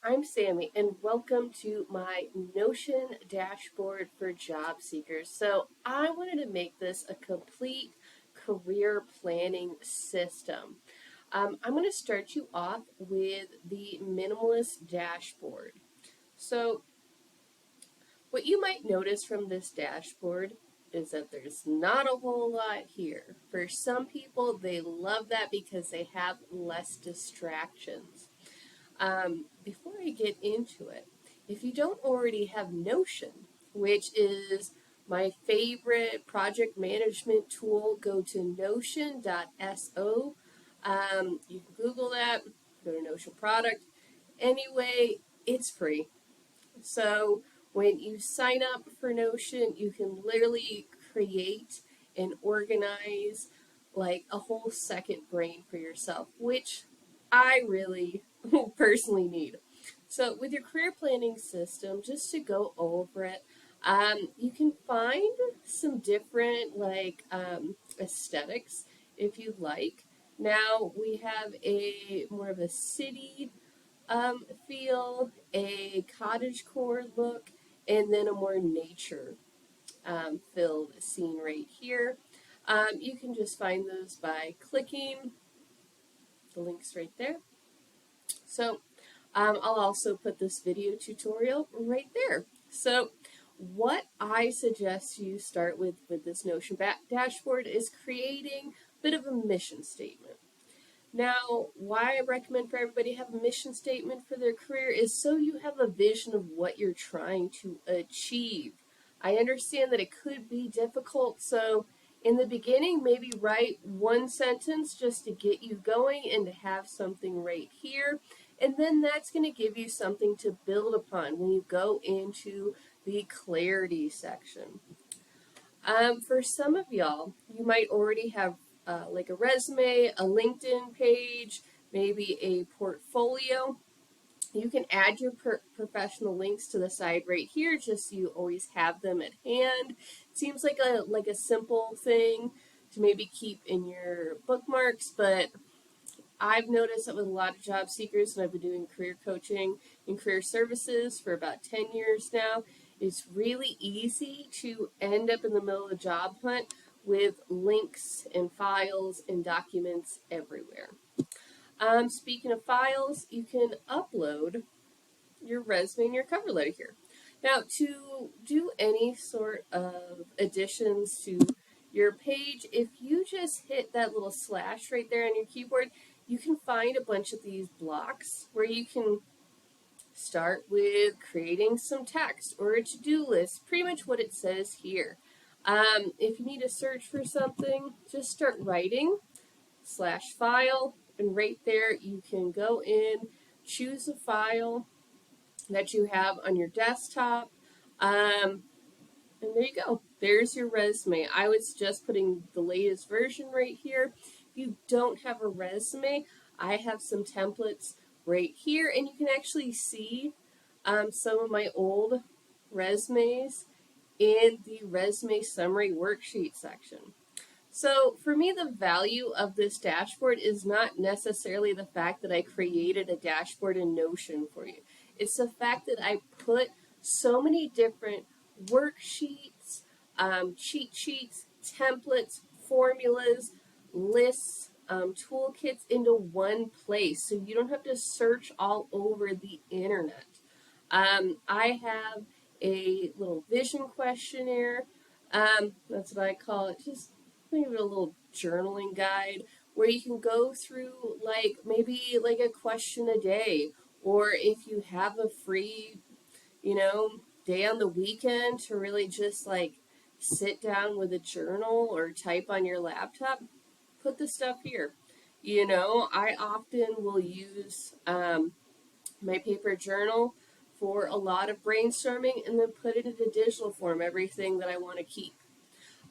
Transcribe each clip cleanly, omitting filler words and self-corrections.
I'm Sami, and welcome to my Notion dashboard for job seekers. So, I wanted to make this a complete career planning system. I'm going to start you off with the minimalist dashboard. So, what you might notice from this dashboard is that there's not a whole lot here. For some people, they love that because they have less distractions. Before I get into it, if you don't already have Notion, which is my favorite project management tool, go to notion.so. You can Google that, go to Notion product. Anyway, it's free. So when you sign up for Notion, you can literally create and organize like a whole second brain for yourself, which I really personally need. So with your career planning system, just to go over it, you can find some different aesthetics if you like. Now we have a more of a city feel, a cottagecore look, and then a more nature filled scene right here. You can just find those by clicking the links right there. So I'll also put this video tutorial right there. So what I suggest you start with this Notion dashboard is creating a bit of a mission statement. Now, why I recommend for everybody to have a mission statement for their career is so you have a vision of what you're trying to achieve. I understand that it could be difficult, so in the beginning, maybe write one sentence just to get you going and to have something right here. And then that's going to give you something to build upon when you go into the clarity section. For some of y'all, you might already have like a resume, a LinkedIn page, maybe a portfolio. You can add your professional links to the side right here, just so you always have them at hand. It seems like a simple thing to maybe keep in your bookmarks, but I've noticed that with a lot of job seekers, and I've been doing career coaching and career services for about 10 years now, it's really easy to end up in the middle of the job hunt with links and files and documents everywhere. Speaking of files, you can upload your resume and your cover letter here. Now, to do any sort of additions to your page, if you just hit that little slash right there on your keyboard, you can find a bunch of these blocks where you can start with creating some text or a to-do list, pretty much what it says here. If you need to search for something, just start writing /file, and right there you can go in, choose a file that you have on your desktop, and there you go. There's your resume. I would suggest putting the latest version right here. If you don't have a resume, I have some templates right here, and you can actually see some of my old resumes in the resume summary worksheet section. So for me, the value of this dashboard is not necessarily the fact that I created a dashboard in Notion for you. It's the fact that I put so many different worksheets, cheat sheets, templates, formulas, lists, toolkits into one place, so you don't have to search all over the internet. I have a little vision questionnaire. That's what I call it. Just think of it a little journaling guide where you can go through maybe a question a day, or if you have a free, day on the weekend to really just sit down with a journal or type on your laptop, put the stuff here. I often will use my paper journal for a lot of brainstorming and then put it in a digital form, everything that I want to keep.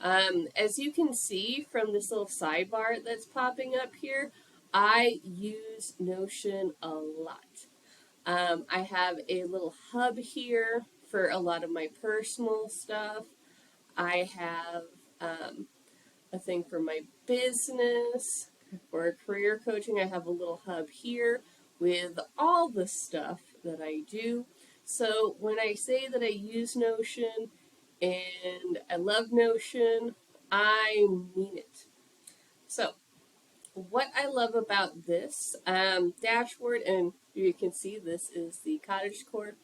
As you can see from this little sidebar that's popping up here, I use Notion a lot. I have a little hub here for a lot of my personal stuff. I have a thing for my business. For career coaching, I have a little hub here with all the stuff that I do. So when I say that I use Notion and I love Notion, I mean it. So what I love about this dashboard, and you can see this is the cottage core,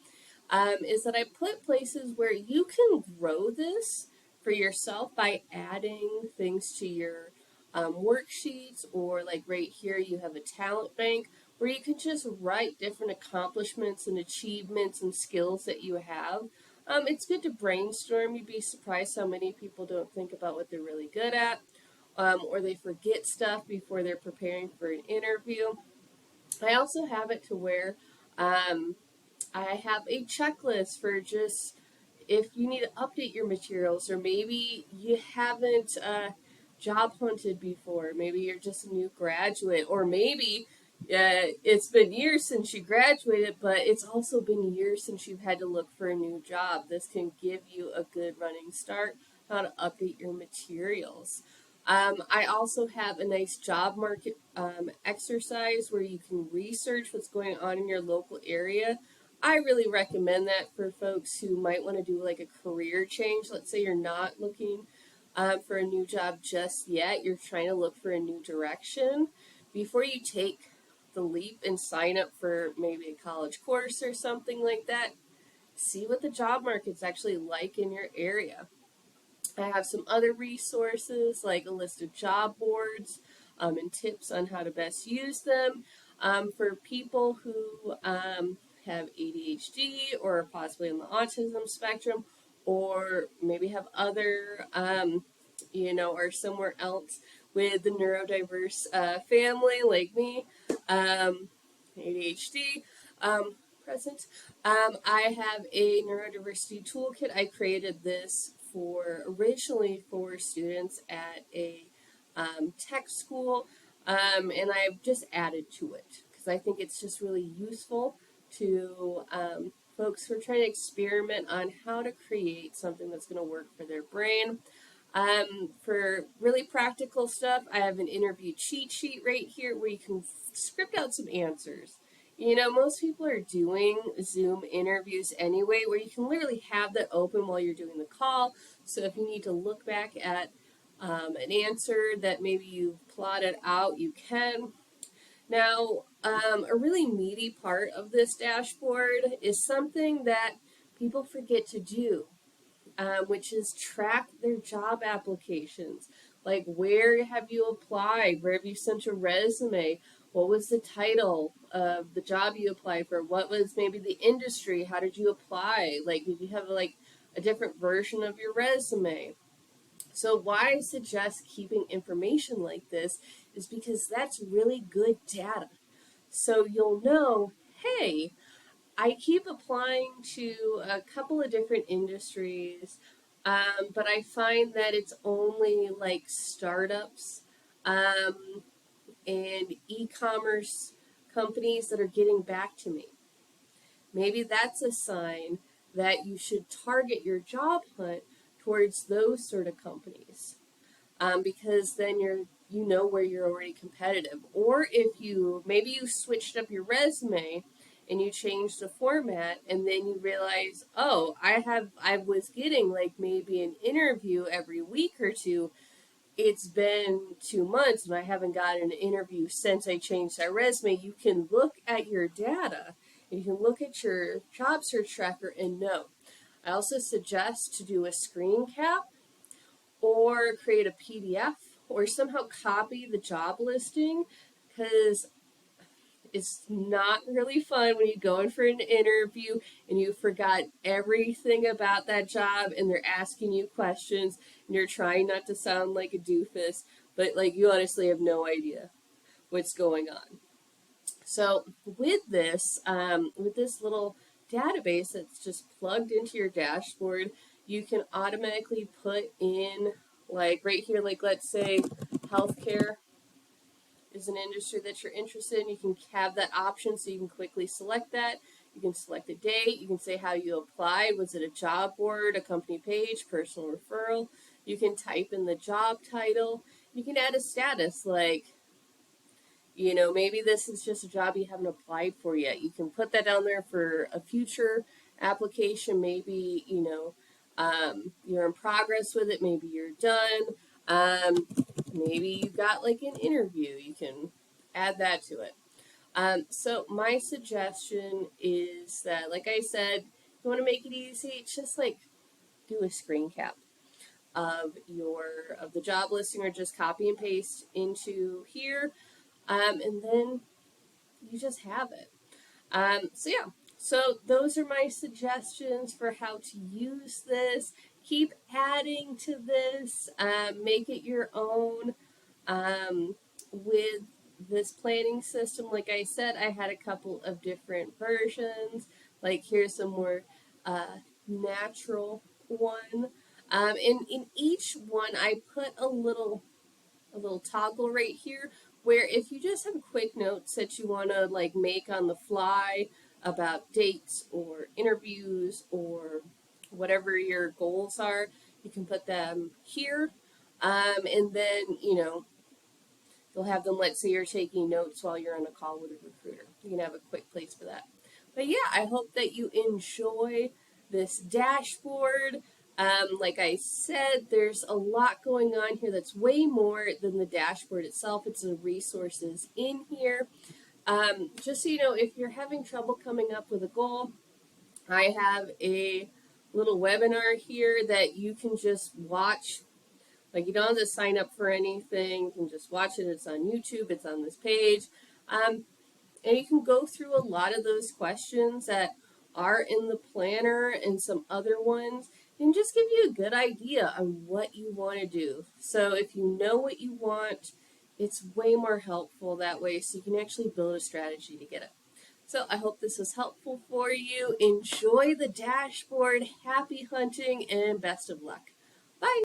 is that I put places where you can grow this for yourself by adding things to your worksheets, or like right here, you have a talent bank where you can just write different accomplishments and achievements and skills that you have. It's good to brainstorm. You'd be surprised how many people don't think about what they're really good at, or they forget stuff before they're preparing for an interview. I also have it to where um, I have a checklist for just if you need to update your materials, or maybe you haven't job hunted before. Maybe you're just a new graduate, or maybe it's been years since you graduated, but it's also been years since you've had to look for a new job. This can give you a good running start how to update your materials. I also have a nice job market exercise where you can research what's going on in your local area. I really recommend that for folks who might want to do like a career change. Let's say you're not looking for a new job just yet, you're trying to look for a new direction. Before you take the leap and sign up for maybe a college course or something like that, see what the job market's actually like in your area. I have some other resources like a list of job boards and tips on how to best use them for people who have ADHD or possibly on the autism spectrum, or maybe have other, or somewhere else with the neurodiverse family like me, ADHD. Present. I have a neurodiversity toolkit. I created this originally for students at a tech school, and I've just added to it because I think it's just really useful to folks who are trying to experiment on how to create something that's going to work for their brain. For really practical stuff, I have an interview cheat sheet right here where you can script out some answers. Most people are doing Zoom interviews anyway, where you can literally have that open while you're doing the call. So if you need to look back at an answer that maybe you've plotted out, you can. Now, a really meaty part of this dashboard is something that people forget to do, which is track their job applications. Like, where have you applied? Where have you sent your resume? What was the title of the job you applied for? What was maybe the industry? How did you apply? Like, did you have like a different version of your resume? So why I suggest keeping information like this is because that's really good data. So you'll know, hey, I keep applying to a couple of different industries, but I find that it's only like startups um, and e-commerce companies that are getting back to me. Maybe that's a sign that you should target your job hunt towards those sort of companies, because then you know where you're already competitive. Or if maybe you switched up your resume and you changed the format, and then you realize, oh, I was getting like maybe an interview every week or two. It's been 2 months and I haven't gotten an interview since I changed my resume. You can look at your data and you can look at your job search tracker and know. I also suggest to do a screen cap or create a PDF or somehow copy the job listing, because it's not really fun when you go in for an interview and you forgot everything about that job and they're asking you questions and you're trying not to sound like a doofus, but like you honestly have no idea what's going on. So with this little database that's just plugged into your dashboard, you can automatically put in, like right here, like let's say healthcare is an industry that you're interested in. You can have that option so you can quickly select that. You can select a date. You can say how you applied. Was it a job board, a company page, personal referral? You can type in the job title. You can add a status like Maybe this is just a job you haven't applied for yet. You can put that down there for a future application. Maybe, you're in progress with it. Maybe you're done. Maybe you got like an interview. You can add that to it. So my suggestion is that, like I said, you want to make it easy. Just like do a screen cap of the job listing, or just copy and paste into here, and then you just have it. So yeah, so those are my suggestions for how to use this. Keep adding to this. Make it your own. With this planning system, like I said, I had a couple of different versions. Like here's a more natural one. In each one, I put a little toggle right here where if you just have quick notes that you want to like make on the fly about dates or interviews or whatever your goals are, you can put them here. And then, you'll have them, let's say you're taking notes while you're on a call with a recruiter. You can have a quick place for that. But yeah, I hope that you enjoy this dashboard. Like I said, there's a lot going on here that's way more than the dashboard itself. It's the resources in here. Just so you know, if you're having trouble coming up with a goal, I have a little webinar here that you can just watch. Like, you don't have to sign up for anything. You can just watch it. It's on YouTube. It's on this page. And you can go through a lot of those questions that are in the planner and some other ones, and just give you a good idea on what you want to do. So if you know what you want, it's way more helpful that way, so you can actually build a strategy to get it. So I hope this was helpful for you. Enjoy the dashboard. Happy hunting and best of luck. Bye.